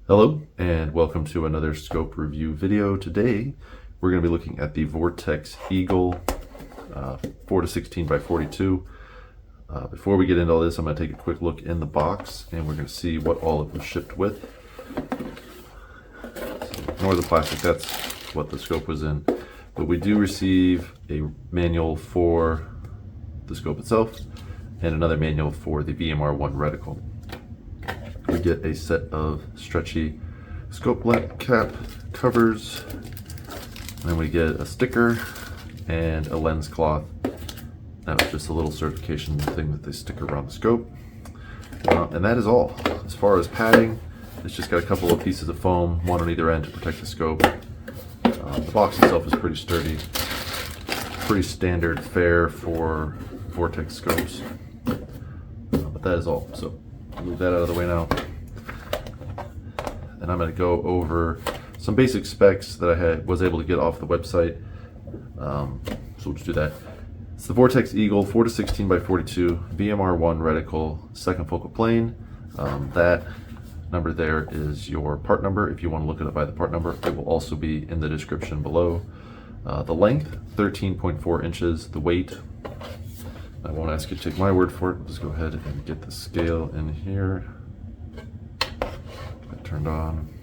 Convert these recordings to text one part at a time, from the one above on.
Hello and welcome to another scope review video. Today we're going to be looking at the Vortex Eagle 4 to 16 by 42. Before we get into all this, I'm going to take a quick look in the box and we're going to see what all it was shipped with. So ignore the plastic, that's what the scope was in. But we do receive a manual for the scope itself and another manual for the VMR-1 Reticle. We get a set of stretchy scope cap covers, and then we get a sticker and a lens cloth. That was just a little certification thing that they stick around the scope. And that is all. As far as padding, it's just got a couple of pieces of foam, one on either end to protect the scope. The box itself is pretty sturdy, pretty standard fare for Vortex scopes. But that is all. So move that out of the way now, and I'm going to go over some basic specs that I was able to get off the website. So we'll just do that. It's the Vortex Eagle 4 to 16 by 42 VMR-1 Reticle second focal plane. That number there is your part number. If you want to look it up by the part number, it will also be in the description below. The length 13.4 inches. The weight, I won't ask you to take my word for it. Just go ahead and get the scale in here. Got turned on.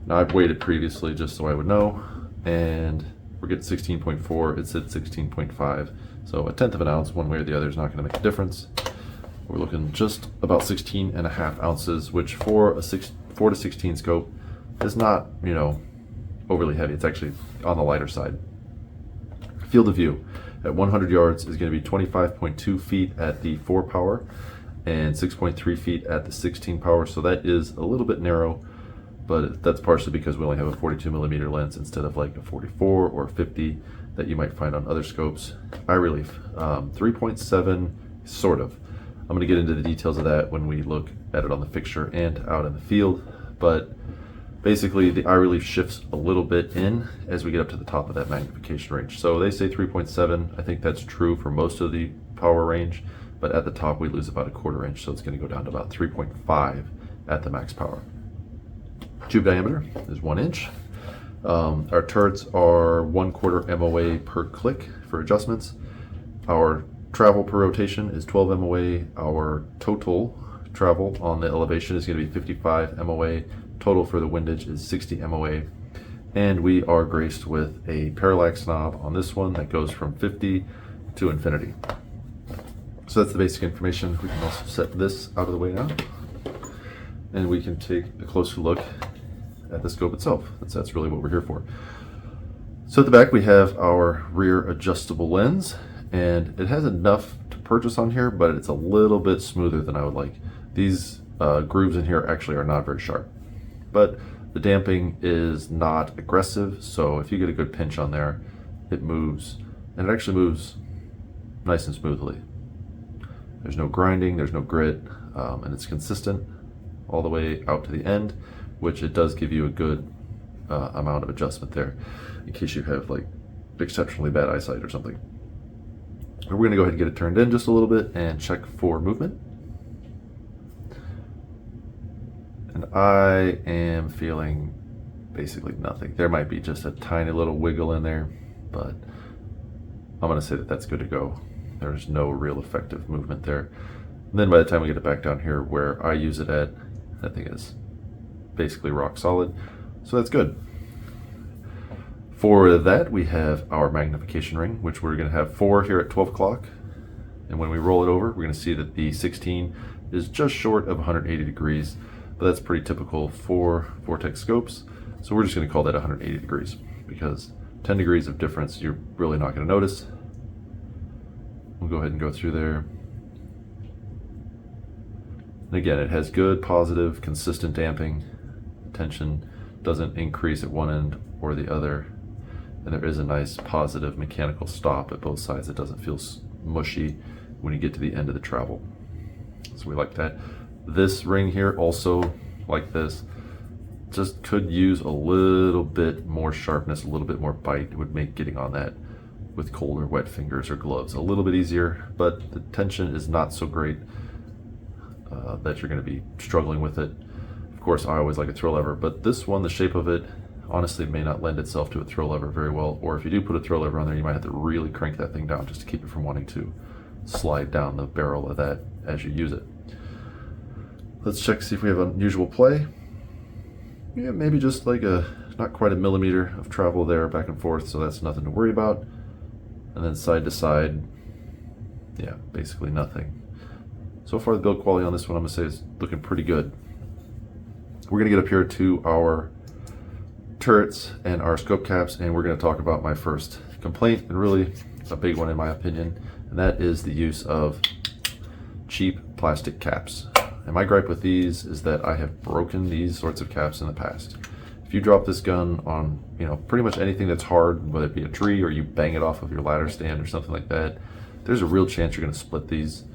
Now I've weighed it previously just so I would know, and we're getting 16.4. It said 16.5, so a tenth of an ounce one way or the other is not going to make a difference. We're looking just about 16.5 ounces, which for a 4 to 16 scope is not, overly heavy. It's actually on the lighter side. Field of view at 100 yards is going to be 25.2 feet at the 4 power and 6.3 feet at the 16 power. So that is a little bit narrow, but that's partially because we only have a 42mm lens instead of like a 44 or 50 that you might find on other scopes. Eye relief, 3.7, sort of. I'm going to get into the details of that when we look at it on the fixture and out in the field, but basically the eye relief shifts a little bit in as we get up to the top of that magnification range. So they say 3.7. I think that's true for most of the power range, but at the top we lose about a quarter inch, so it's going to go down to about 3.5 at the max power. Tube diameter is 1 inch. Our turrets are 1/4 MOA per click for adjustments. Our travel per rotation is 12 MOA. Our total travel on the elevation is going to be 55 MOA. Total for the windage is 60 MOA, and we are graced with a parallax knob on this one that goes from 50 to infinity. So that's the basic information. We can also set this out of the way now, and we can take a closer look at the scope itself. That's really what we're here for. So at the back we have our rear adjustable lens, and it has enough to purchase on here, but it's a little bit smoother than I would like. These grooves in here actually are not very sharp, but the damping is not aggressive, so if you get a good pinch on there, it moves, and it actually moves nice and smoothly. There's no grinding, there's no grit, and it's consistent all the way out to the end, which it does give you a good amount of adjustment there in case you have like exceptionally bad eyesight or something. We're going to go ahead and get it turned in just a little bit and check for movement. And I am feeling basically nothing. There might be just a tiny little wiggle in there, but I'm going to say that that's good to go. There's no real effective movement there. And then by the time we get it back down here where I use it at, that thing is basically rock solid. So that's good. For that, we have our magnification ring, which we're going to have 4 here at 12 o'clock. And when we roll it over, we're going to see that the 16 is just short of 180 degrees. But that's pretty typical for Vortex scopes, so we're just going to call that 180 degrees because 10 degrees of difference you're really not going to notice. We'll go ahead and go through there. And again, it has good, positive, consistent damping. Tension doesn't increase at one end or the other, and there is a nice positive mechanical stop at both sides. It doesn't feel mushy when you get to the end of the travel, so we like that. This ring here also, like this, just could use a little bit more sharpness, a little bit more bite. It would make getting on that with cold or wet fingers or gloves a little bit easier, but the tension is not so great that you're going to be struggling with it. Of course, I always like a throw lever, but this one, the shape of it, honestly may not lend itself to a throw lever very well. Or if you do put a throw lever on there, you might have to really crank that thing down just to keep it from wanting to slide down the barrel of that as you use it. Let's check to see if we have unusual play. Yeah, maybe just like not quite a millimeter of travel there back and forth, so that's nothing to worry about. And then side to side, yeah, basically nothing. So far the build quality on this one, I'm gonna say, is looking pretty good. We're gonna get up here to our turrets and our scope caps, and we're gonna talk about my first complaint, and really a big one in my opinion, and that is the use of cheap plastic caps. And my gripe with these is that I have broken these sorts of caps in the past. If you drop this gun on, pretty much anything that's hard, whether it be a tree or you bang it off of your ladder stand or something like that, there's a real chance you're going to split these.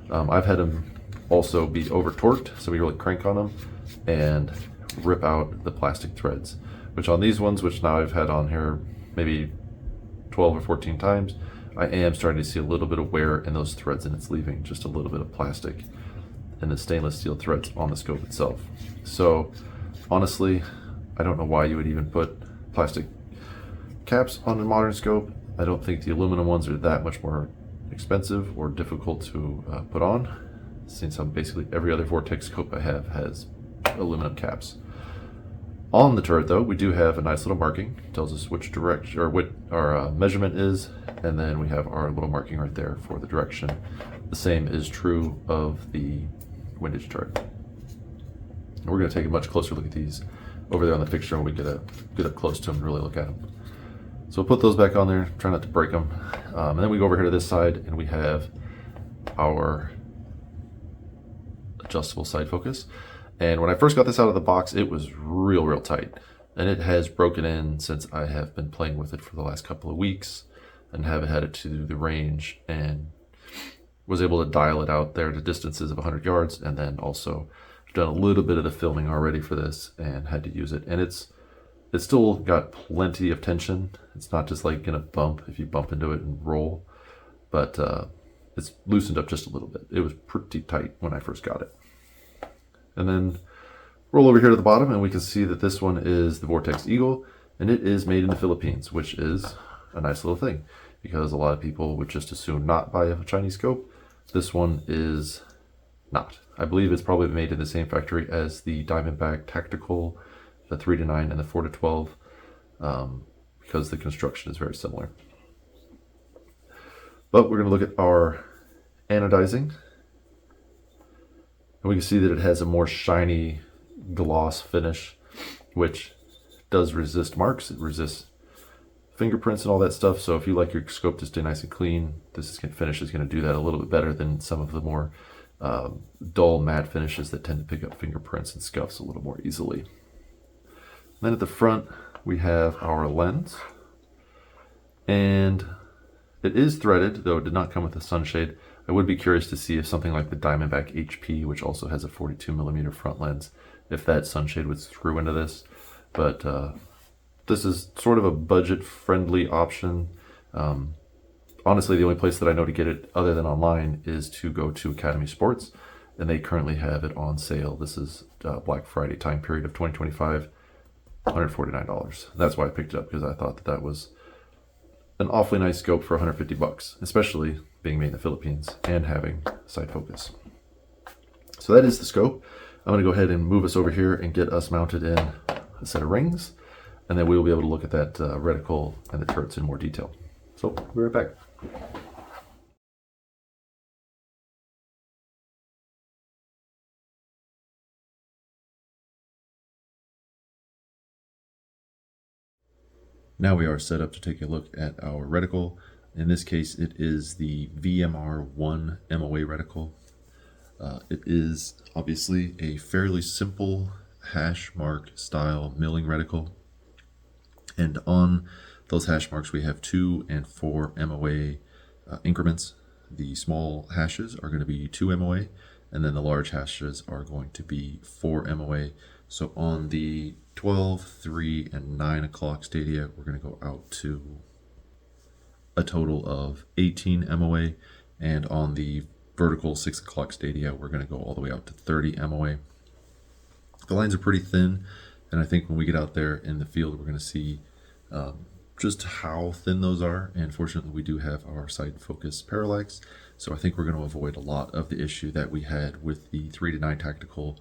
I've had them also be over torqued, so we really crank on them and rip out the plastic threads. Which on these ones, which now I've had on here maybe 12 or 14 times, I am starting to see a little bit of wear in those threads, and it's leaving just a little bit of plastic and the stainless steel threads on the scope itself. So honestly, I don't know why you would even put plastic caps on a modern scope. I don't think the aluminum ones are that much more expensive or difficult to put on, since basically every other Vortex scope I have has aluminum caps. On the turret though, we do have a nice little marking. It tells us which direction or what our measurement is, and then we have our little marking right there for the direction. The same is true of the windage turret. And we're going to take a much closer look at these over there on the fixture when we get up close to them and really look at them. So we'll put those back on there, try not to break them. And then we go over here to this side and we have our adjustable side focus. And when I first got this out of the box, it was real tight. And it has broken in since I have been playing with it for the last couple of weeks and haven't had it to the range, and was able to dial it out there to distances of 100 yards. And then also I've done a little bit of the filming already for this and had to use it. And it's still got plenty of tension. It's not just like gonna bump if you bump into it and roll, but it's loosened up just a little bit. It was pretty tight when I first got it. And then roll over here to the bottom and we can see that this one is the Vortex Eagle, and it is made in the Philippines, which is a nice little thing because a lot of people would just assume not buy a Chinese scope. This one is not. I believe it's probably made in the same factory as the Diamondback Tactical, the 3-9 and the 4-12, because the construction is very similar. But we're going to look at our anodizing. And we can see that it has a more shiny gloss finish, which does resist marks. It resists fingerprints and all that stuff. So if you like your scope to stay nice and clean, this finish is going to do that a little bit better than some of the more dull matte finishes that tend to pick up fingerprints and scuffs a little more easily. And then at the front, we have our lens. And it is threaded, though it did not come with a sunshade. I would be curious to see if something like the Diamondback HP, which also has a 42mm front lens, if that sunshade was through into this. But this is sort of a budget-friendly option. Honestly, the only place that I know to get it other than online is to go to Academy Sports, and they currently have it on sale. This is Black Friday time period of 2025, $149. That's why I picked it up, because I thought that was an awfully nice scope for $150, especially being made in the Philippines and having side focus. So that is the scope. I'm going to go ahead and move us over here and get us mounted in a set of rings, and then we will be able to look at that reticle and the turrets in more detail. So we'll be right back. Now we are set up to take a look at our reticle. In this case, it is the VMR-1 MOA reticle. It is obviously a fairly simple hash mark style milling reticle. And on those hash marks, we have 2 and 4 MOA increments. The small hashes are going to be 2 MOA, and then the large hashes are going to be 4 MOA. So on the 12, 3, and 9 o'clock stadia, we're going to go out to a total of 18 MOA, and on the vertical 6 o'clock stadia, we're going to go all the way out to 30 MOA. The lines are pretty thin, and I think when we get out there in the field, we're going to see just how thin those are. And fortunately, we do have our side focus parallax, so I think we're going to avoid a lot of the issue that we had with the 3-9 tactical,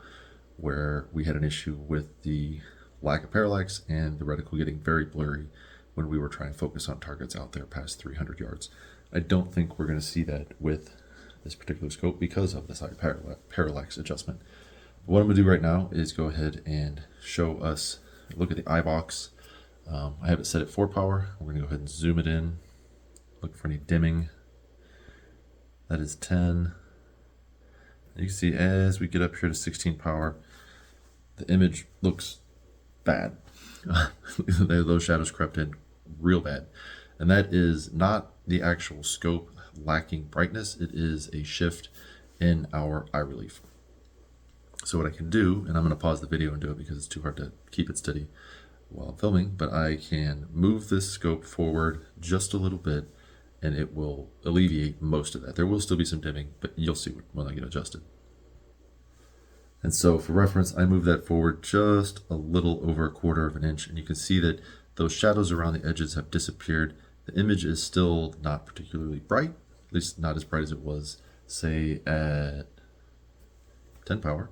where we had an issue with the lack of parallax and the reticle getting very blurry when we were trying to focus on targets out there past 300 yards. I don't think we're going to see that with this particular scope because of the side parallax adjustment. What I'm going to do right now is go ahead and show us, look at the Eyebox. I have it set at 4 power. We're going to go ahead and zoom it in, look for any dimming. That is 10. You can see as we get up here to 16 power, the image looks bad. Those shadows crept in real bad. And that is not the actual scope lacking brightness, it is a shift in our eye relief. So what I can do, and I'm going to pause the video and do it because it's too hard to keep it steady while I'm filming, but I can move this scope forward just a little bit and it will alleviate most of that. There will still be some dimming, but you'll see when I get adjusted. And so for reference, I move that forward just a little over 1/4 of an inch, and you can see that those shadows around the edges have disappeared. The image is still not particularly bright, at least not as bright as it was, say, at 10 power.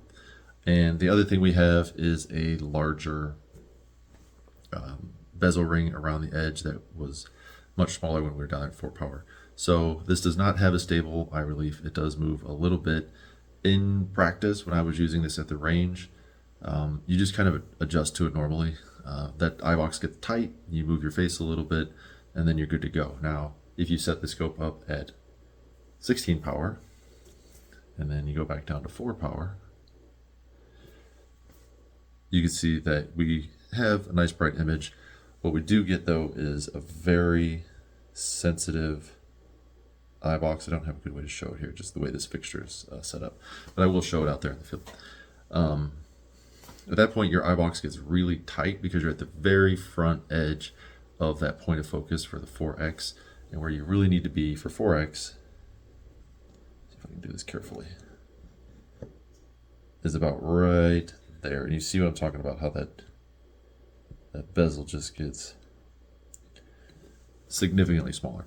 And the other thing we have is a larger bezel ring around the edge that was much smaller when we were down at 4 power. So this does not have a stable eye relief. It does move a little bit. In practice, when I was using this at the range, you just kind of adjust to it normally. That Eyebox gets tight, you move your face a little bit, and then you're good to go. Now, if you set the scope up at 16 power, and then you go back down to 4 power, you can see that we have a nice bright image. What we do get though is a very sensitive Eyebox. I don't have a good way to show it here, just the way this fixture is set up, but I will show it out there in the field. At that point, your Eyebox gets really tight because you're at the very front edge of that point of focus for the 4X, and where you really need to be for 4X, see if I can do this carefully, is about right there. And you see what I'm talking about, how that bezel just gets significantly smaller.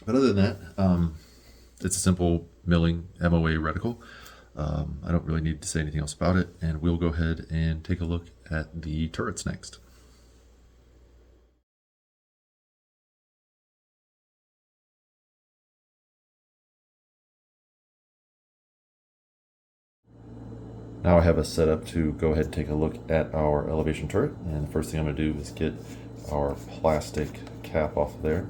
But other than that, it's a simple milling MOA reticle. I don't really need to say anything else about it, and we'll go ahead and take a look at the turrets next. Now I have us set up to go ahead and take a look at our elevation turret, and the first thing I'm going to do is get our plastic cap off of there.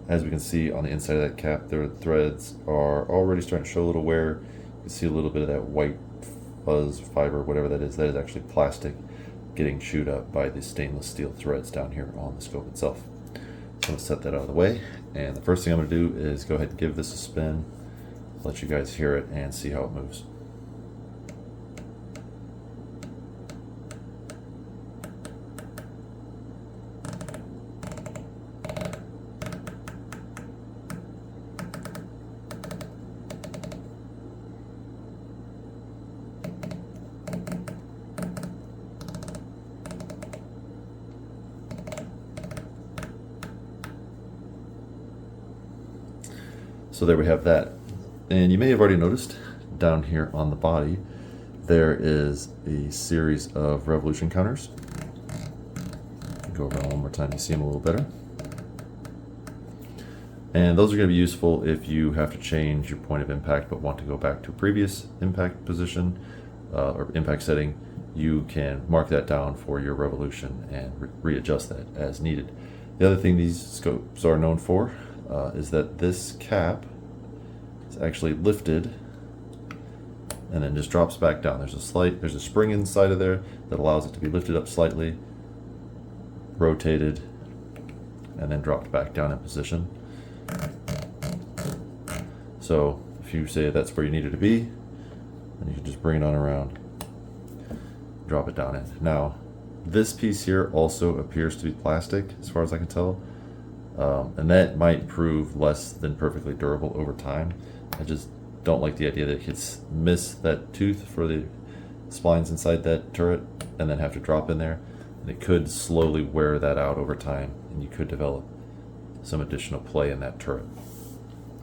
As we can see on the inside of that cap, the threads are already starting to show a little wear. You can see a little bit of that white fuzz fiber, whatever that is. That is actually plastic getting chewed up by the stainless steel threads down here on the scope itself. So I'm going to set that out of the way, and the first thing I'm going to do is go ahead and give this a spin, let you guys hear it and see how it moves. So there we have that. And you may have already noticed down here on the body, there is a series of revolution counters. Go around one more time to see them a little better. And those are going to be useful if you have to change your point of impact but want to go back to a previous impact position or impact setting. You can mark that down for your revolution and readjust that as needed. The other thing these scopes are known for is that this cap is actually lifted and then just drops back down. There's a spring inside of there that allows it to be lifted up slightly, rotated, and then dropped back down in position. So if you say that's where you need it to be, then you can just bring it on around, drop it down in. Now, this piece here also appears to be plastic as far as I can tell. And that might prove less than perfectly durable over time. I just don't like the idea that it could miss that tooth for the splines inside that turret and then have to drop in there. And it could slowly wear that out over time, and you could develop some additional play in that turret.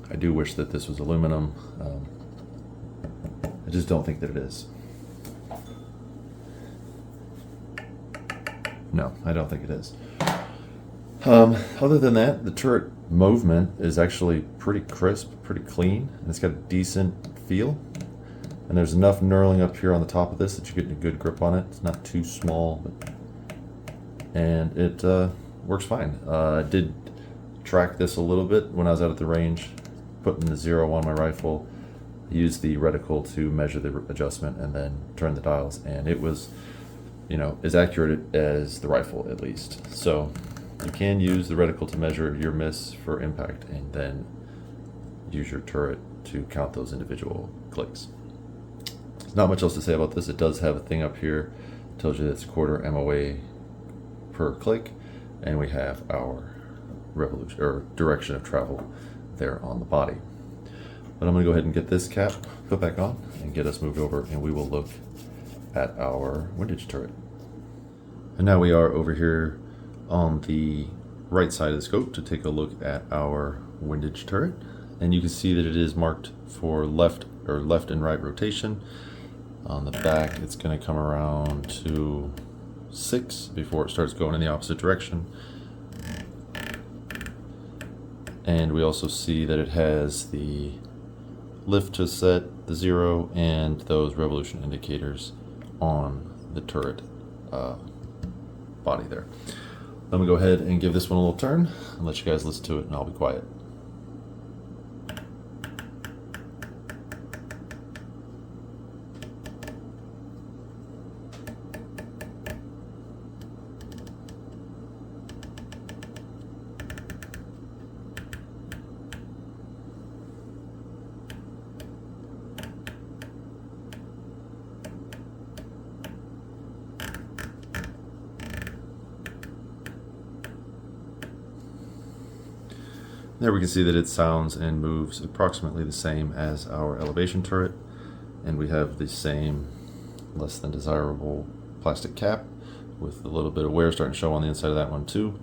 I do wish that this was aluminum. I just don't think that it is. No, I don't think it is. Other than that, the turret movement is actually pretty crisp, pretty clean, and it's got a decent feel. And there's enough knurling up here on the top of this that you're getting a good grip on it. It's not too small, and it works fine. I did track this a little bit when I was out at the range, putting the 0 on my rifle. I used the reticle to measure the adjustment and then turn the dials, and it was, you know, as accurate as the rifle at least. So you can use the reticle to measure your miss for impact and then use your turret to count those individual clicks. There's not much else to say about this. It does have a thing up here, tells you that it's a quarter MOA per click, and we have our revolution or direction of travel there on the body. But I'm going to go ahead and get this cap put back on and get us moved over, and we will look at our windage turret. And now we are over here on the right side of the scope to take a look at our windage turret, and you can see that it is marked for left and right rotation. On the back it's going to come around to 6 before it starts going in the opposite direction. And we also see that it has the lift to set, the 0, and those revolution indicators on the turret body there. I'm going to go ahead and give this one a little turn and let you guys listen to it, and I'll be quiet. There we can see that it sounds and moves approximately the same as our elevation turret, and we have the same less than desirable plastic cap with a little bit of wear starting to show on the inside of that one too.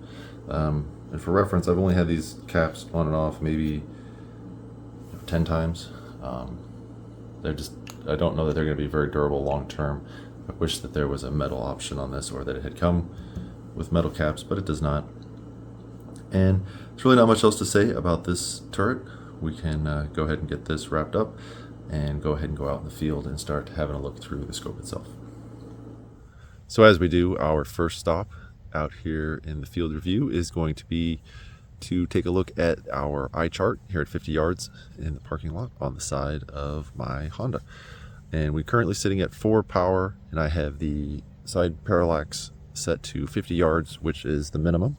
And for reference, I've only had these caps on and off maybe 10 times. I don't know that they're going to be very durable long term. I wish that there was a metal option on this, or that it had come with metal caps, but it does not. And there's really not much else to say about this turret. We can go ahead and get this wrapped up and go ahead and go out in the field and start having a look through the scope itself. So as we do, our first stop out here in the field review is going to be to take a look at our eye chart here at 50 yards in the parking lot on the side of my Honda. And we're currently sitting at 4 power, and I have the side parallax set to 50 yards, which is the minimum.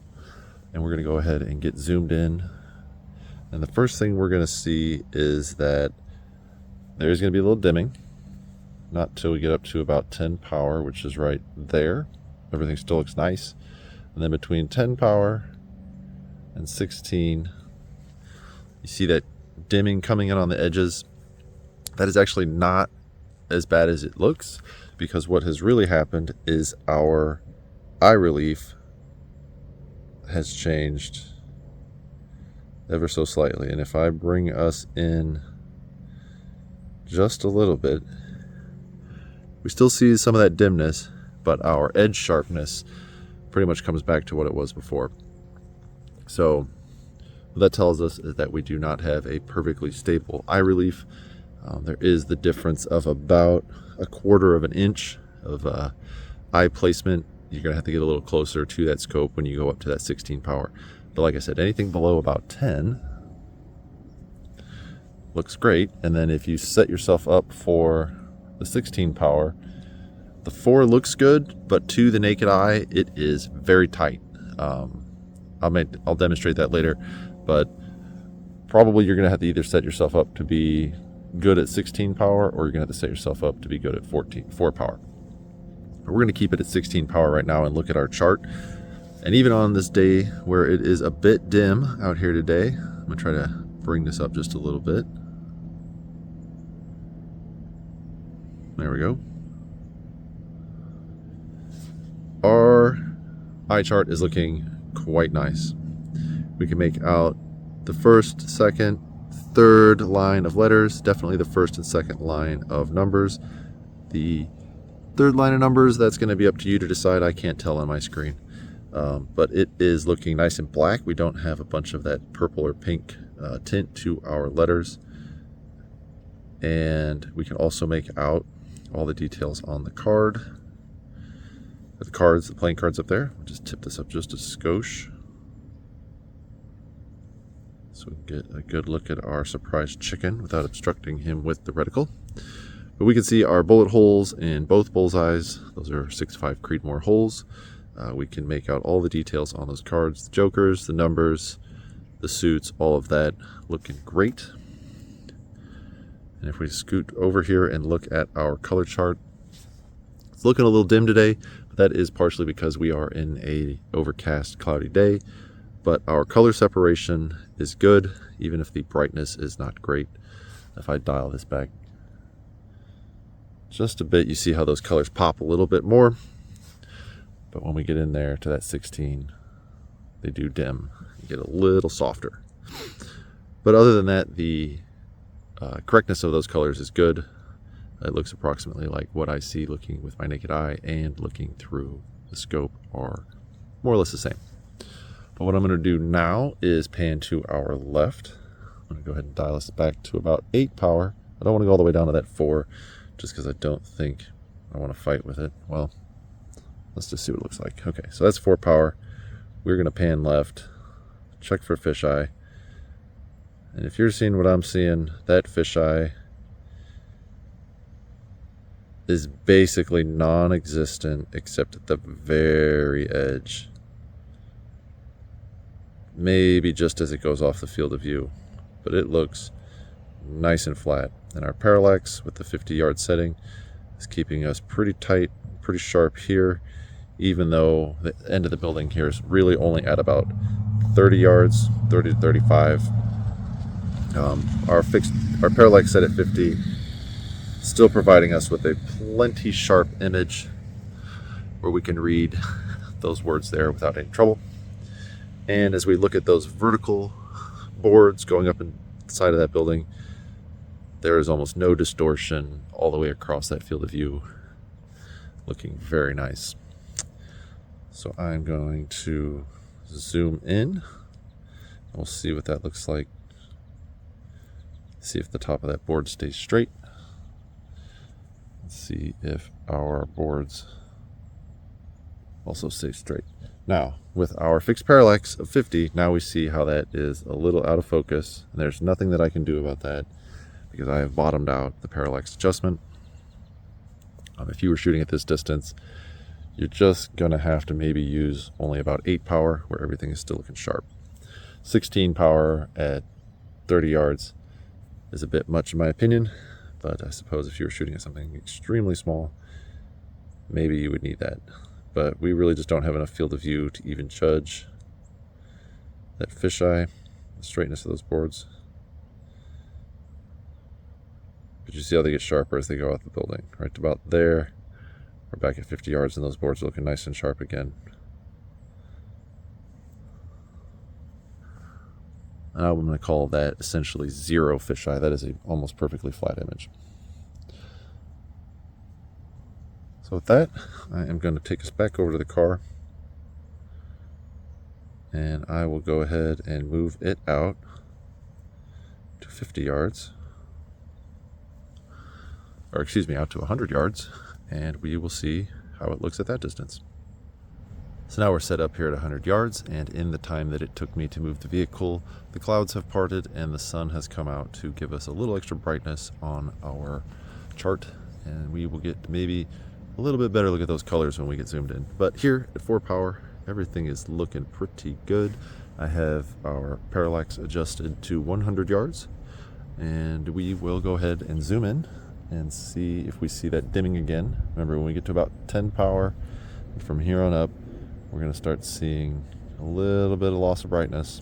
And we're going to go ahead and get zoomed in. And the first thing we're going to see is that there's going to be a little dimming. Not till we get up to about 10 power, which is right there. Everything still looks nice. And then between 10 power and 16, you see that dimming coming in on the edges. That is actually not as bad as it looks, because what has really happened is our eye relief has changed ever so slightly. And if I bring us in just a little bit, we still see some of that dimness, but our edge sharpness pretty much comes back to what it was before. So what that tells us is that we do not have a perfectly stable eye relief. There is the difference of about 1/4 of an inch of eye placement. You're going to have to get a little closer to that scope when you go up to that 16 power. But like I said, anything below about 10 looks great. And then if you set yourself up for the 16 power, the 4 looks good, but to the naked eye, it is very tight. I'll demonstrate that later, but probably you're going to have to either set yourself up to be good at 16 power, or you're going to have to set yourself up to be good at 4 power. But we're going to keep it at 16 power right now and look at our chart. And even on this day where it is a bit dim out here today, I'm going to try to bring this up just a little bit. There we go. eye chart is looking quite nice. We can make out the first, second, third line of letters, definitely the first and second line of numbers. The third line of numbers, that's going to be up to you to decide. I can't tell on my screen. But it is looking nice and black. We don't have a bunch of that purple or pink tint to our letters. And we can also make out all the details on the card. The cards, the playing cards up there. We'll just tip this up just a skosh, so we can get a good look at our surprised chicken without obstructing him with the reticle. But we can see our bullet holes in both bullseyes. Those are 6.5 Creedmoor holes. We can make out all the details on those cards, the jokers, the numbers, the suits, all of that looking great. And if we scoot over here and look at our color chart, it's looking a little dim today, but that is partially because we are in a overcast, cloudy day. But our color separation is good, even if the brightness is not great. If I dial this back just a bit, you see how those colors pop a little bit more. But when we get in there to that 16, they do dim. You get a little softer. But other than that, the correctness of those colors is good. It looks approximately like what I see looking with my naked eye and looking through the scope are more or less the same. But what I'm going to do now is pan to our left. I'm going to go ahead and dial this back to about 8 power. I don't want to go all the way down to that 4, just because I don't think I want to fight with it. Well, let's just see what it looks like. Okay, so that's 4 power. We're going to pan left, check for fisheye. And if you're seeing what I'm seeing, that fisheye is basically non-existent except at the very edge. Maybe just as it goes off the field of view. But it looks nice and flat. And our parallax with the 50-yard setting is keeping us pretty tight, pretty sharp here, even though the end of the building here is really only at about 30 yards, 30 to 35. Our parallax set at 50, still providing us with a plenty sharp image where we can read those words there without any trouble. And as we look at those vertical boards going up inside of that building, there is almost no distortion all the way across that field of view, looking very nice. So I'm going to zoom in. We'll see what that looks like. See if the top of that board stays straight. Let's see if our boards also stay straight. Now, with our fixed parallax of 50, now we see how that is a little out of focus. And there's nothing that I can do about that because I have bottomed out the parallax adjustment. If you were shooting at this distance, you're just going to have to maybe use only about 8 power where everything is still looking sharp. 16 power at 30 yards is a bit much in my opinion, but I suppose if you were shooting at something extremely small, maybe you would need that. But we really just don't have enough field of view to even judge that fisheye, the straightness of those boards. But you see how they get sharper as they go out the building. Right about there, we're back at 50 yards and those boards are looking nice and sharp again. I'm going to call that essentially zero fisheye. That is a almost perfectly flat image. So with that, I am going to take us back over to the car. And I will go ahead and move it out to 50 yards. Or excuse me, out to 100 yards. And we will see how it looks at that distance. So now we're set up here at 100 yards, and in the time that it took me to move the vehicle, the clouds have parted and the sun has come out to give us a little extra brightness on our chart, and we will get maybe a little bit better look at those colors when we get zoomed in. But here at 4 power, everything is looking pretty good. I have our parallax adjusted to 100 yards, and we will go ahead and zoom in and see if we see that dimming again. Remember, when we get to about 10 power, and from here on up, we're going to start seeing a little bit of loss of brightness.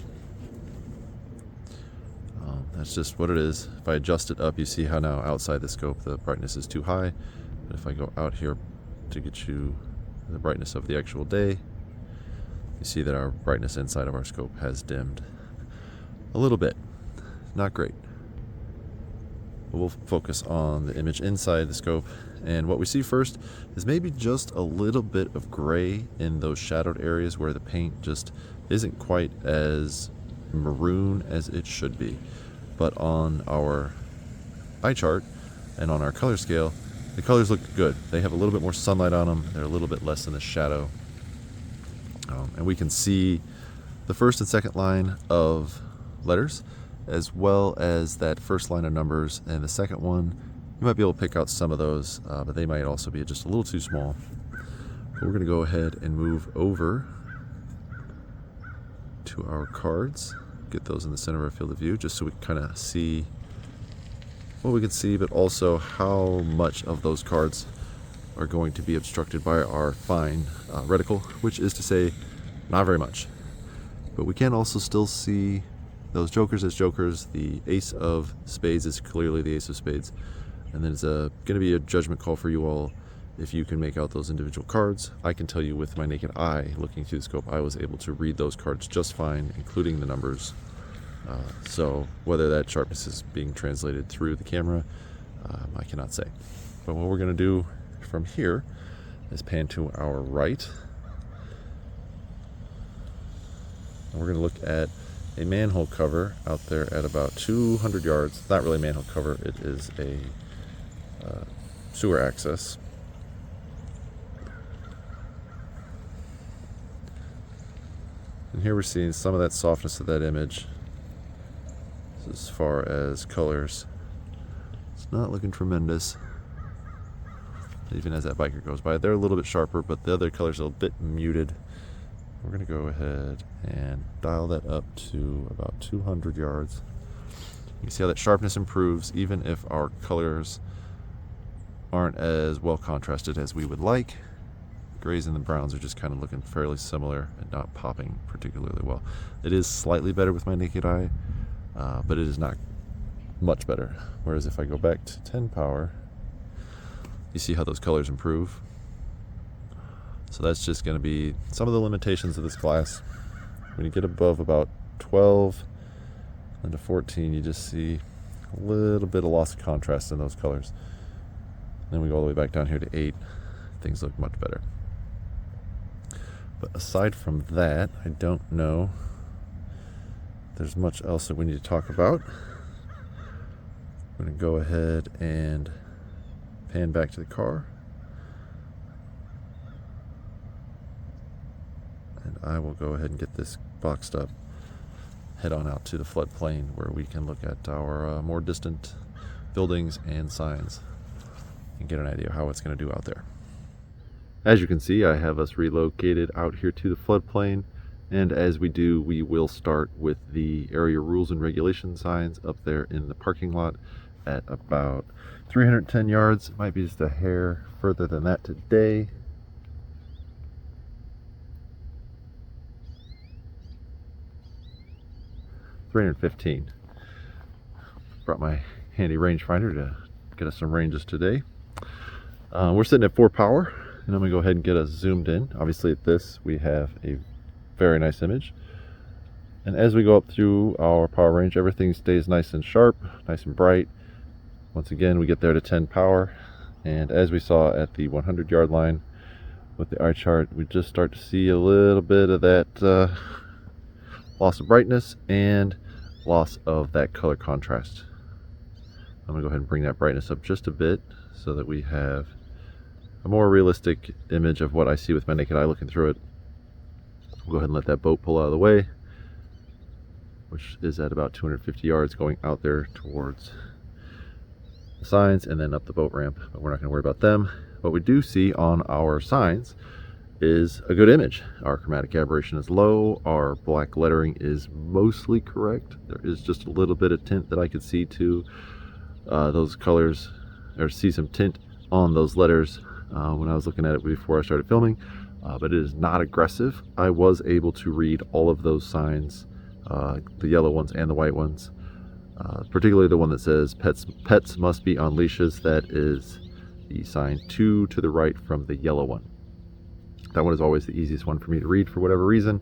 That's just what it is. If I adjust it up, you see how now outside the scope the brightness is too high. But if I go out here to get you the brightness of the actual day, You see that our brightness inside of our scope has dimmed a little bit. Not great. But we'll focus on the image inside the scope, and what we see first is maybe just a little bit of gray in those shadowed areas where the paint just isn't quite as maroon as it should be. But on our eye chart and on our color scale, the colors look good. They have a little bit more sunlight on them. They're a little bit less in the shadow. And we can see the first and second line of letters, as well as that first line of numbers. And the second one, you might be able to pick out some of those, but they might also be just a little too small. But we're going to go ahead and move over to our cards, get those in the center of our field of view, just so we can kind of see what we can see, but also how much of those cards are going to be obstructed by our fine reticle, which is to say, not very much. But we can also still see those jokers as jokers. The ace of spades is clearly the ace of spades. And then it's going to be a judgment call for you all if you can make out those individual cards. I can tell you with my naked eye, looking through the scope, I was able to read those cards just fine, including the numbers. So whether that sharpness is being translated through the camera, I cannot say. But what we're going to do from here is pan to our right. And we're going to look at a manhole cover out there at about 200 yards. It's not really a manhole cover, it is a sewer access. And here we're seeing some of that softness of that image. As far as colors, it's not looking tremendous, even as that biker goes by. They're a little bit sharper, but the other colors are a bit muted. We're going to go ahead and dial that up to about 200 yards. You can see how that sharpness improves even if our colors aren't as well contrasted as we would like. Grays and the browns are just kind of looking fairly similar and not popping particularly well. It is slightly better with my naked eye, but it is not much better. Whereas if I go back to 10 power, you see how those colors improve. So that's just going to be some of the limitations of this glass. When you get above about 12 and to 14, you just see a little bit of loss of contrast in those colors. Then we go all the way back down here to 8. Things look much better. But aside from that, I don't know if there's much else that we need to talk about. I'm going to go ahead and pan back to the car. And I will go ahead and get this boxed up, head on out to the floodplain where we can look at our more distant buildings and signs and get an idea of how it's going to do out there. As you can see, I have us relocated out here to the floodplain, and as we do, we will start with the area rules and regulations signs up there in the parking lot at about 310 yards. It might be just a hair further than that today. $315. Brought my handy rangefinder to get us some ranges today. We're sitting at 4 power, and I'm going to go ahead and get us zoomed in. Obviously at this we have a very nice image, and as we go up through our power range, everything stays nice and sharp, nice and bright. Once again, we get there to 10 power, and as we saw at the 100 yard line with the eye chart, we just start to see a little bit of that loss of brightness and loss of that color contrast. I'm going to go ahead and bring that brightness up just a bit so that we have a more realistic image of what I see with my naked eye looking through it. We'll go ahead and let that boat pull out of the way, which is at about 250 yards going out there towards the signs and then up the boat ramp, but we're not going to worry about them. What we do see on our signs is a good image. Our chromatic aberration is low, our black lettering is mostly correct. There is just a little bit of tint that I could see to those colors, or see some tint on those letters when I was looking at it before I started filming, but it is not aggressive. I was able to read all of those signs, the yellow ones and the white ones, particularly the one that says pets must be on leashes. That is the sign 2 to the right from the yellow one. That one is always the easiest one for me to read for whatever reason.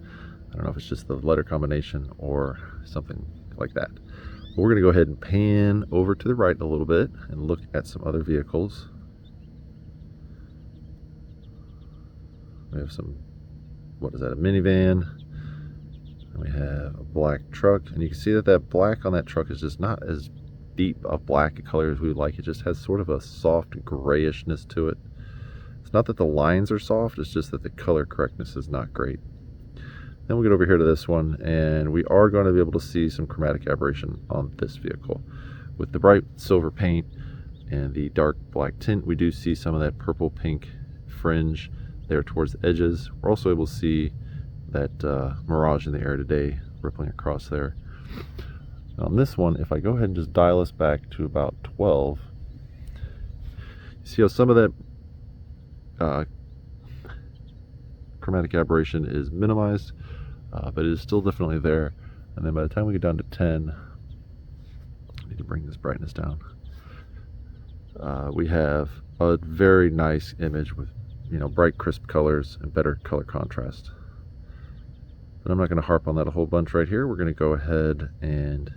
I don't know if it's just the letter combination or something like that. But we're going to go ahead and pan over to the right a little bit and look at some other vehicles. We have some, what is that, a minivan. And we have a black truck, and you can see that that black on that truck is just not as deep a black color as we would like. It just has sort of a soft grayishness to it. It's not that the lines are soft, it's just that the color correctness is not great. Then we'll get over here to this one, and we are going to be able to see some chromatic aberration on this vehicle. With the bright silver paint and the dark black tint, we do see some of that purple pink fringe there towards the edges. We're also able to see that mirage in the air today rippling across there. On this one, if I go ahead and just dial us back to about 12, you see how some of that chromatic aberration is minimized, but it is still definitely there. And then by the time we get down to 10, I need to bring this brightness down. We have a very nice image with, you know, bright crisp colors and better color contrast. But I'm not going to harp on that a whole bunch right here. We're going to go ahead and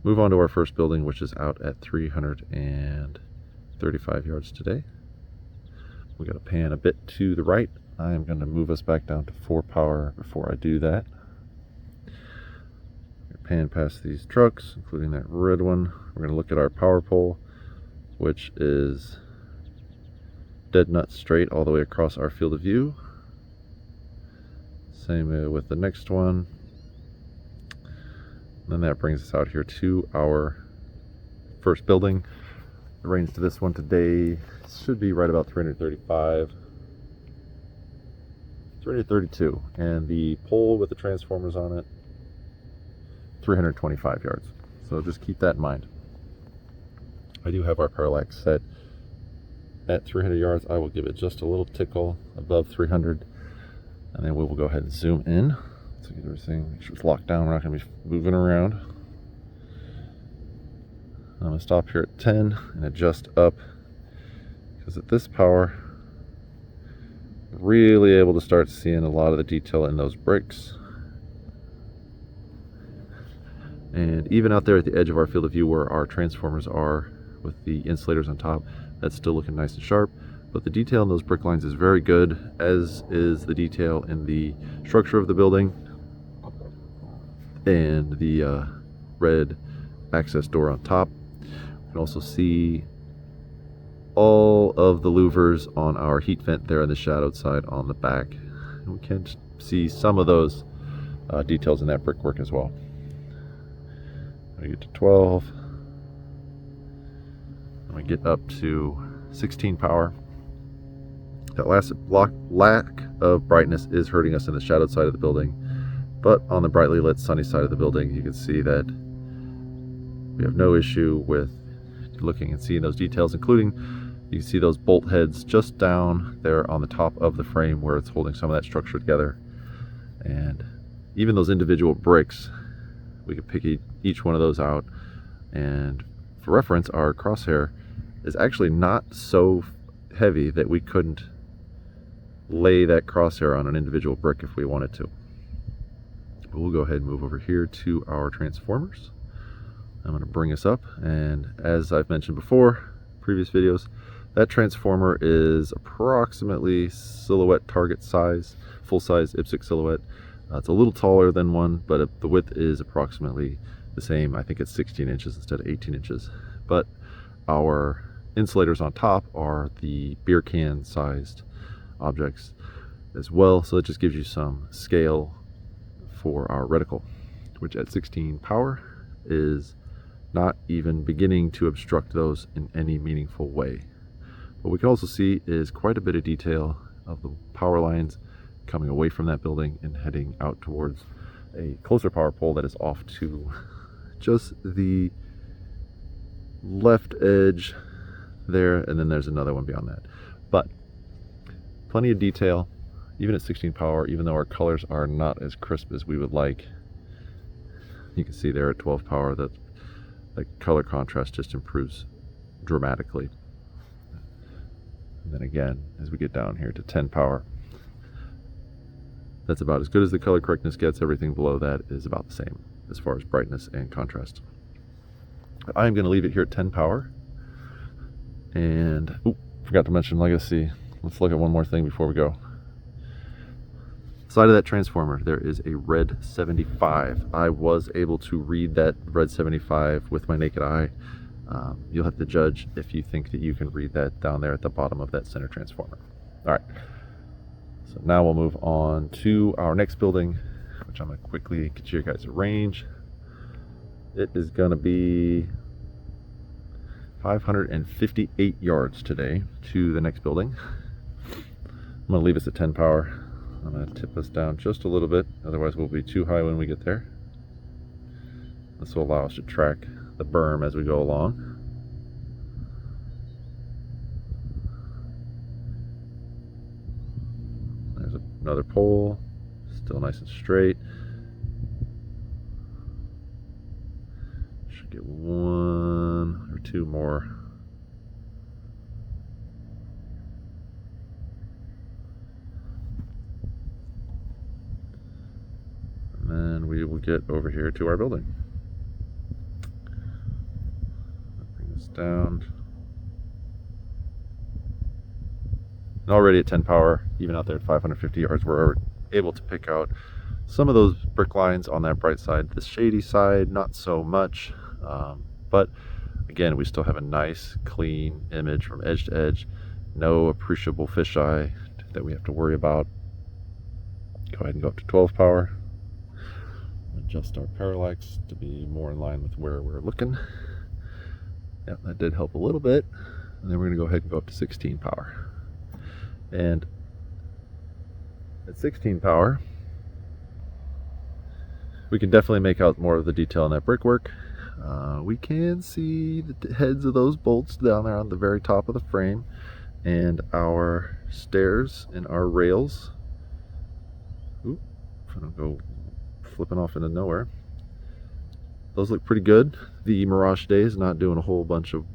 move on to our first building, which is out at 335 yards today. We got to pan a bit to the right. I am going to move us back down to 4 power before I do that. Pan past these trucks, including that red one. We're going to look at our power pole, which is dead nut straight all the way across our field of view. Same with the next one. And then that brings us out here to our first building. The range to this one today should be right about 335, 332, and the pole with the transformers on it, 325 yards. So just keep that in mind. I do have our parallax set at 300 yards. I will give it just a little tickle above 300, and then we will go ahead and zoom in. So get everything, make sure it's locked down. We're not going to be moving around. I'm going to stop here at 10 and adjust up, because at this power, really able to start seeing a lot of the detail in those bricks. And even out there at the edge of our field of view where our transformers are with the insulators on top, that's still looking nice and sharp. But the detail in those brick lines is very good, as is the detail in the structure of the building and the red access door on top. You can also see all of the louvers on our heat vent there on the shadowed side on the back. And we can see some of those details in that brickwork as well. We get to 12, and we get up to 16 power. That last lack of brightness is hurting us in the shadowed side of the building, but on the brightly lit sunny side of the building, you can see that we have no issue with looking and seeing those details, including you can see those bolt heads just down there on the top of the frame where it's holding some of that structure together. And even those individual bricks, we could pick each one of those out. And for reference, our crosshair is actually not so heavy that we couldn't lay that crosshair on an individual brick if we wanted to. But we'll go ahead and move over here to our transformers. I'm going to bring us up, and as I've mentioned before, previous videos, that transformer is approximately silhouette target size, full-size IPSC silhouette. It's a little taller than one, but the width is approximately the same. I think it's 16 inches instead of 18 inches. But our insulators on top are the beer can sized objects as well, so it just gives you some scale for our reticle, which at 16 power is not even beginning to obstruct those in any meaningful way. What we can also see is quite a bit of detail of the power lines coming away from that building and heading out towards a closer power pole that is off to just the left edge there, and then there's another one beyond that. But plenty of detail, even at 16 power, even though our colors are not as crisp as we would like. You can see there at 12 power that the color contrast just improves dramatically. And then again, as we get down here to 10 power, That's about as good as the color correctness gets. Everything below that is about the same as far as brightness and contrast. I'm going to leave it here at 10 power. And, forgot to mention legacy. Let's look at one more thing before we go. Side of that transformer, there is a red 75. I was able to read that red 75 with my naked eye. You'll have to judge if you think that you can read that down there at the bottom of that center transformer. All right. So now we'll move on to our next building, which I'm going to quickly get you guys a range. It is going to be 558 yards today to the next building. I'm going to leave us at 10 power. I'm going to tip us down just a little bit, otherwise we'll be too high when we get there. This will allow us to track the berm as we go along. There's another pole, still nice and straight. Should get one or two more. And then we will get over here to our building. Bring this down. And already at 10 power, even out there at 550 yards, we're able to pick out some of those brick lines on that bright side. The shady side, not so much. But again, we still have a nice, clean image from edge to edge. No appreciable fisheye that we have to worry about. Go ahead and go up to 12 power. Adjust our parallax to be more in line with where we're looking. Yeah, that did help a little bit. And then we're going to go ahead and go up to 16 power. And at 16 power, we can definitely make out more of the detail in that brickwork. We can see the heads of those bolts down there on the very top of the frame, and our stairs and our rails. Oop, if I don't go flipping off into nowhere. Those look pretty good. The Mirage Day is not doing a whole bunch of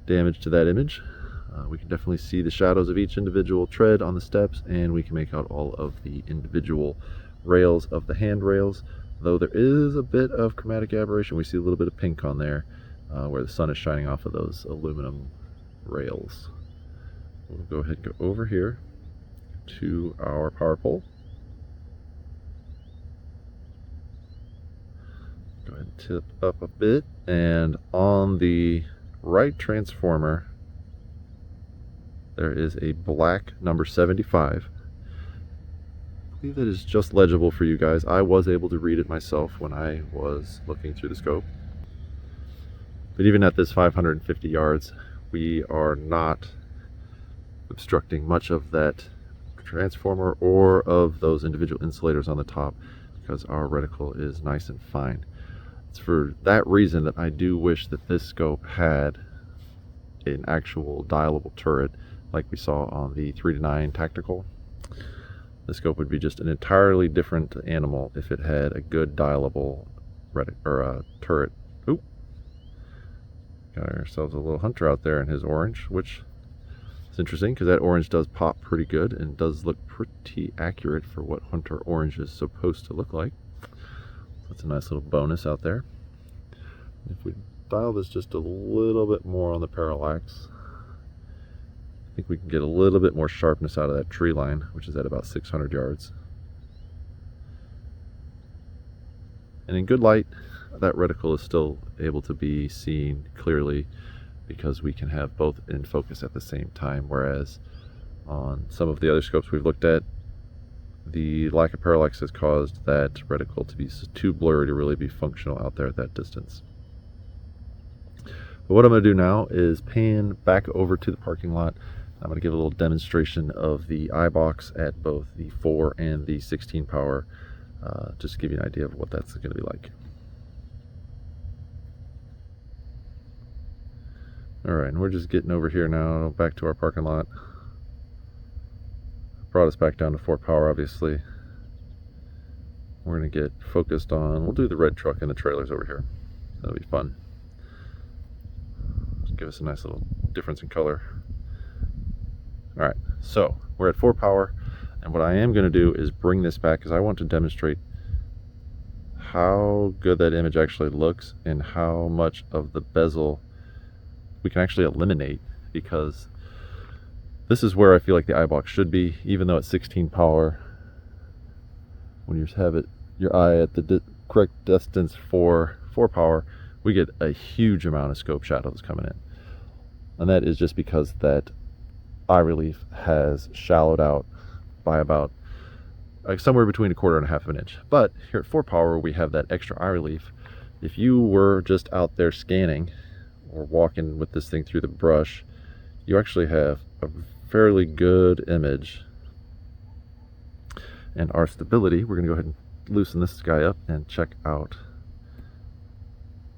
damage to that image. We can definitely see the shadows of each individual tread on the steps, and we can make out all of the individual rails of the handrails. Though there is a bit of chromatic aberration. We see a little bit of pink on there where the sun is shining off of those aluminum rails. We'll go ahead and go over here to our power pole. Go ahead and tip up a bit, and on the right transformer there is a black number 75. I believe that is just legible for you guys. I was able to read it myself when I was looking through the scope. But even at this 550 yards, we are not obstructing much of that transformer or of those individual insulators on the top, because our reticle is nice and fine. It's for that reason that I do wish that this scope had an actual dialable turret like we saw on the 3-9 tactical. The scope would be just an entirely different animal if it had a good dialable turret. Oop. Got ourselves a little hunter out there in his orange, which is interesting because that orange does pop pretty good and does look pretty accurate for what hunter orange is supposed to look like. That's a nice little bonus out there. If we dial this just a little bit more on the parallax, I think we can get a little bit more sharpness out of that tree line, which is at about 600 yards. And in good light, that reticle is still able to be seen clearly because we can have both in focus at the same time, whereas on some of the other scopes we've looked at, the lack of parallax has caused that reticle to be too blurry to really be functional out there at that distance. But what I'm going to do now is pan back over to the parking lot. I'm going to give a little demonstration of the Eyebox at both the 4 and the 16 power, just to give you an idea of what that's going to be like. Alright, and we're just getting over here now, back to our parking lot. Brought us back down to 4 power, obviously. We're going to get focused on, we'll do the red truck and the trailers over here. That'll be fun. Just give us a nice little difference in color. Alright, so we're at 4 power, and And what I am going to do is bring this back because I want to demonstrate how good that image actually looks and how much of the bezel we can actually eliminate, because this is where I feel like the Eyebox should be, even though it's 16 power. When you have it, your eye at the correct distance for 4 power, we get a huge amount of scope shadows coming in. And that is just because that eye relief has shallowed out by about somewhere between 1/4 and 1/2 of an inch. But here at 4 power, we have that extra eye relief. If you were just out there scanning or walking with this thing through the brush, you actually have a fairly good image. And our stability, we're gonna go ahead and loosen this guy up and check out.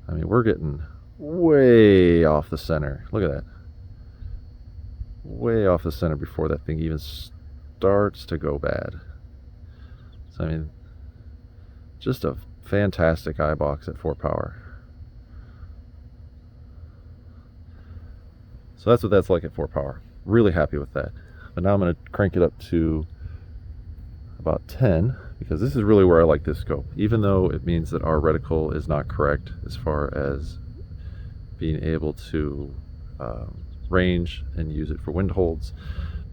I mean, we're getting way off the center. Look at that. Way off the center before that thing even starts to go bad. So, I mean, just a fantastic Eyebox at 4 power. So that's what that's like at 4 power. Really happy with that. But now I'm going to crank it up to about 10, because this is really where I like this scope. Even though it means that our reticle is not correct as far as being able to range and use it for wind holds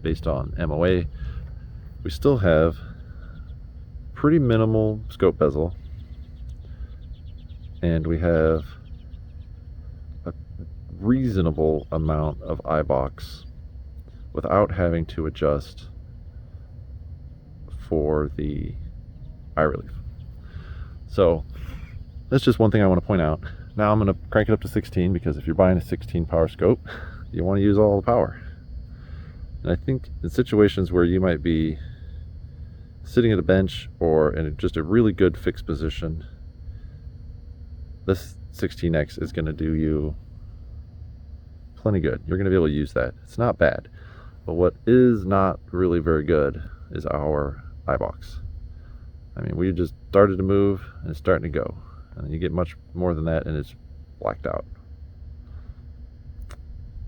based on MOA, we still have pretty minimal scope bezel, and we have a reasonable amount of Eyebox without having to adjust for the eye relief. So that's just one thing I want to point out. Now I'm going to crank it up to 16, because if you're buying a 16 power scope, you want to use all the power. And I think in situations where you might be sitting at a bench or in just a really good fixed position, this 16x is going to do you plenty good. You're going to be able to use that. It's not bad. But what is not really very good is our Eyebox. I mean, we just started to move and it's starting to go. And you get much more than that and it's blacked out.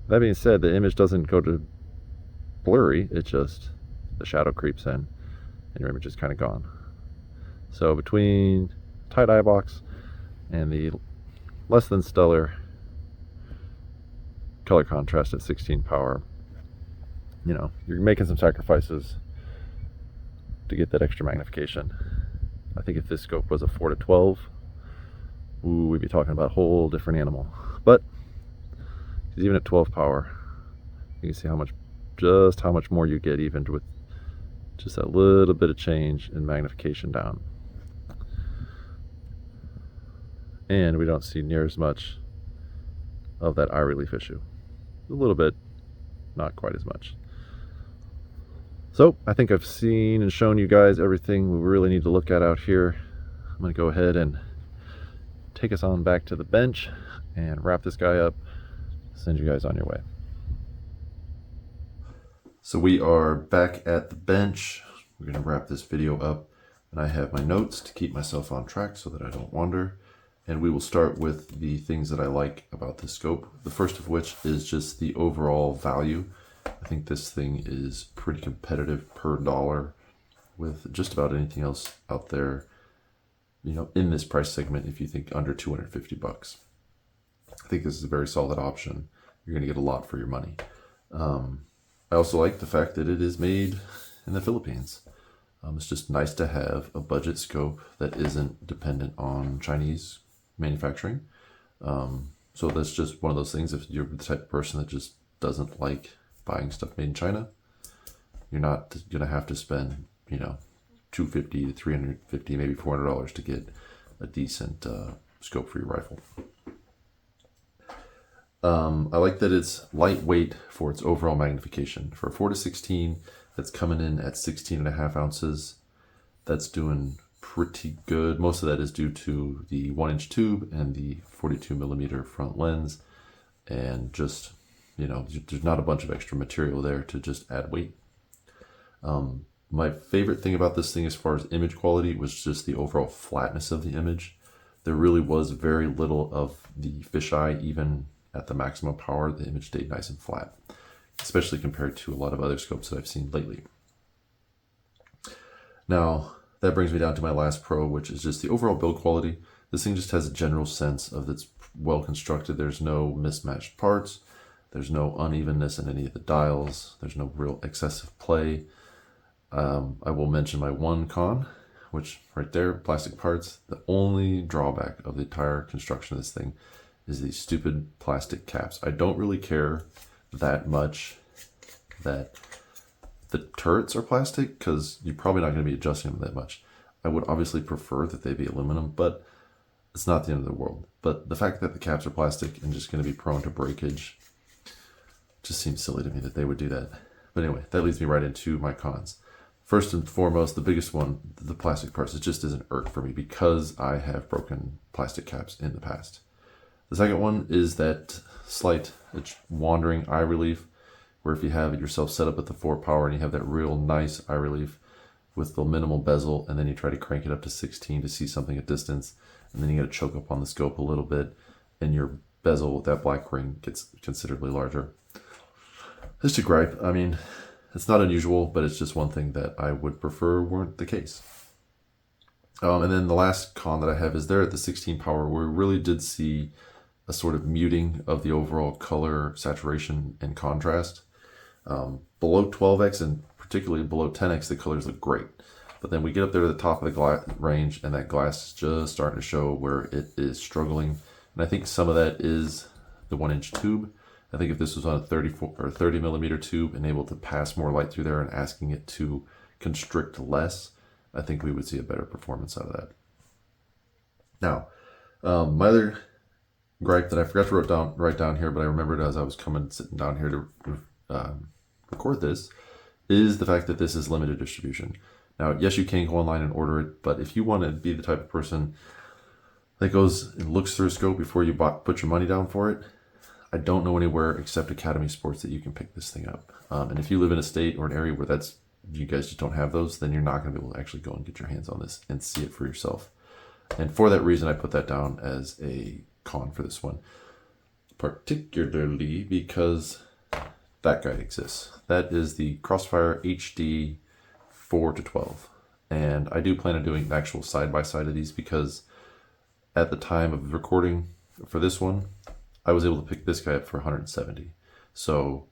That being said, the image doesn't go to blurry, it's just the shadow creeps in and your image is kind of gone. So between tight Eyebox and the less than stellar color contrast at 16 power, you know, you're making some sacrifices to get that extra magnification. I think if this scope was a 4 to 12, ooh, we'd be talking about a whole different animal. But even at 12 power, you can see just how much more you get, even with just a little bit of change in magnification down. And we don't see near as much of that eye relief issue. A little bit, not quite as much. So I think I've seen and shown you guys everything we really need to look at out here. I'm going to go ahead and take us on back to the bench and wrap this guy up, send you guys on your way. So we are back at the bench. We're going to wrap this video up, and I have my notes to keep myself on track so that I don't wander. And we will start with the things that I like about this scope. The first of which is just the overall value. I think this thing is pretty competitive per dollar with just about anything else out there, you know, in this price segment. If you think under 250 bucks, I think this is a very solid option. You're going to get a lot for your money. I also like the fact that it is made in the Philippines. It's just nice to have a budget scope that isn't dependent on Chinese manufacturing. So that's just one of those things. If you're the type of person that just doesn't like buying stuff made in China, you're not going to have to spend, you know, $250 to $350, maybe $400 to get a decent scope for your rifle. I like that it's lightweight for its overall magnification. For a 4 to 16, that's coming in at 16.5 ounces. That's doing pretty good. Most of that is due to the 1-inch tube and the 42 millimeter front lens, and just, you know, there's not a bunch of extra material there to just add weight. My favorite thing about this thing as far as image quality was just the overall flatness of the image. There really was very little of the fisheye. Even at the maximum power, the image stayed nice and flat, especially compared to a lot of other scopes that I've seen lately. Now, that brings me down to my last pro, which is just the overall build quality. This thing just has a general sense of it's well constructed. There's no mismatched parts. There's no unevenness in any of the dials. There's no real excessive play. I will mention my one con, which right there, plastic parts. The only drawback of the entire construction of this thing is these stupid plastic caps. I don't really care that much that the turrets are plastic because you're probably not going to be adjusting them that much. I would obviously prefer that they be aluminum, but it's not the end of the world. But the fact that the caps are plastic and just going to be prone to breakage just seems silly to me that they would do that. But anyway, that leads me right into my cons. First and foremost, the biggest one, the plastic parts, it just isn't irk for me because I have broken plastic caps in the past. The second one is that slight wandering eye relief, where if you have yourself set up at the 4 power and you have that real nice eye relief with the minimal bezel, and then you try to crank it up to 16 to see something at distance, and then you got to choke up on the scope a little bit, and your bezel with that black ring gets considerably larger. Just a gripe. I mean, it's not unusual, but it's just one thing that I would prefer weren't the case. And then the last con that I have is there at the 16 power, where we really did see a sort of muting of the overall color saturation and contrast. Below 12x and particularly below 10x, the colors look great. But then we get up there to the top of the glass range, and that glass is just starting to show where it is struggling. And I think some of that is the 1-inch tube. I think if this was on a 34 or 30 millimeter tube and able to pass more light through there and asking it to constrict less, I think we would see a better performance out of that. Now, my other gripe that I forgot to write down here, but I remembered as I was sitting down here to record this, is the fact that this is limited distribution. Now, yes, you can go online and order it, but if you want to be the type of person that goes and looks through a scope before you put your money down for it, I don't know anywhere except Academy Sports that you can pick this thing up. And if you live in a state or an area where you guys just don't have those, then you're not going to be able to actually go and get your hands on this and see it for yourself. And for that reason, I put that down as a con for this one, particularly because that guy exists. That is the Crossfire HD 4-12. And I do plan on doing an actual side-by-side of these because at the time of recording for this one, I was able to pick this guy up for 170. So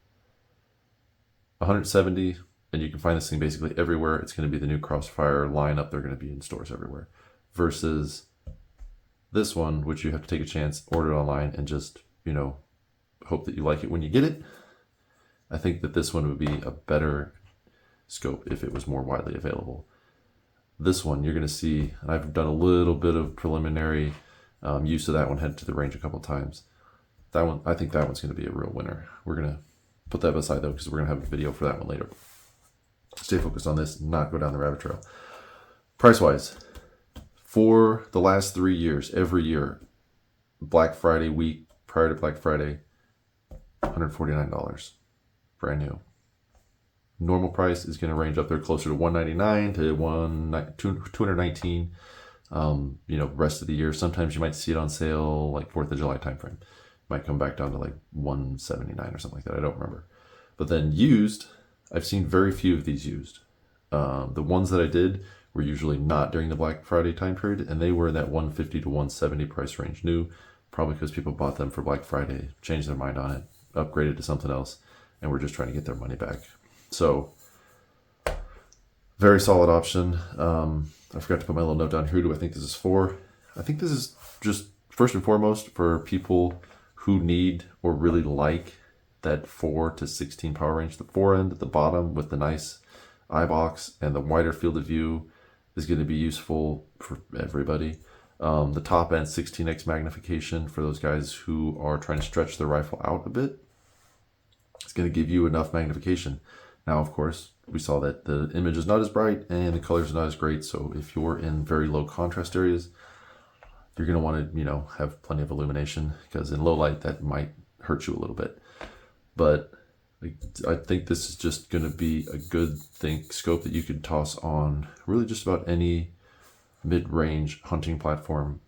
170, and you can find this thing basically everywhere. It's going to be the new Crossfire lineup. They're going to be in stores everywhere. Versus this one, which you have to take a chance, order it online, and just, hope that you like it when you get it. I think that this one would be a better scope if it was more widely available. This one, you're going to see, and I've done a little bit of preliminary use of that one, headed to the range a couple times. That one, I think that one's going to be a real winner. We're going to put that aside though, because we're going to have a video for that one later. Stay focused on this, not go down the rabbit trail. Price-wise, for the last 3 years, every year, Black Friday week prior to Black Friday, $149, brand new. Normal price is going to range up there closer to $199 to $219. Rest of the year, sometimes you might see it on sale like 4th of July timeframe. Might come back down to like $179 or something like that. I don't remember. But then used, I've seen very few of these used. The ones that I did were usually not during the Black Friday time period, and they were in that $150 to $170 price range new, probably because people bought them for Black Friday, changed their mind on it, upgraded to something else, and we're just trying to get their money back. So, very solid option. I forgot to put my little note down. Who do I think this is for? I think this is just first and foremost for people who need or really like that 4 to 16 power range. The 4 end at the bottom with the nice Eyebox and the wider field of view is going to be useful for everybody. The top end 16x magnification for those guys who are trying to stretch their rifle out a bit. It's going to give you enough magnification. Now, of course, we saw that the image is not as bright and the colors are not as great. So if you're in very low contrast areas, you're going to want to, have plenty of illumination, because in low light, that might hurt you a little bit. But I think this is just going to be a good scope that you could toss on really just about any mid-range hunting platform,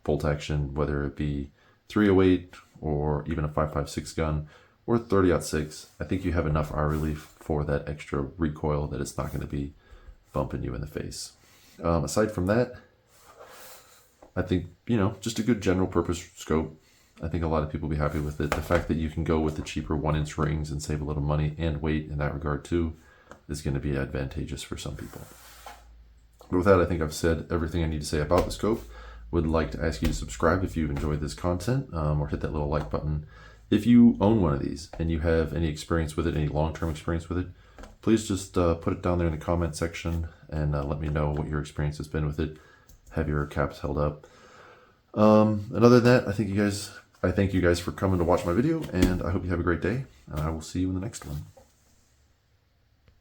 bolt action, whether it be 308 or even a 5.56 gun or 30-06. I think you have enough eye relief for that extra recoil that it's not going to be bumping you in the face. Aside from that, I think, just a good general purpose scope. I think a lot of people will be happy with it. The fact that you can go with the cheaper 1-inch rings and save a little money and weight in that regard too is going to be advantageous for some people. But with that, I think I've said everything I need to say about the scope. Would like to ask you to subscribe if you've enjoyed this content, or hit that little like button. If you own one of these and you have any experience with it, any long-term experience with it, please just put it down there in the comment section and let me know what your experience has been with it. Have your caps held up. And other than that, I thank you guys for coming to watch my video, and I hope you have a great day, and I will see you in the next one.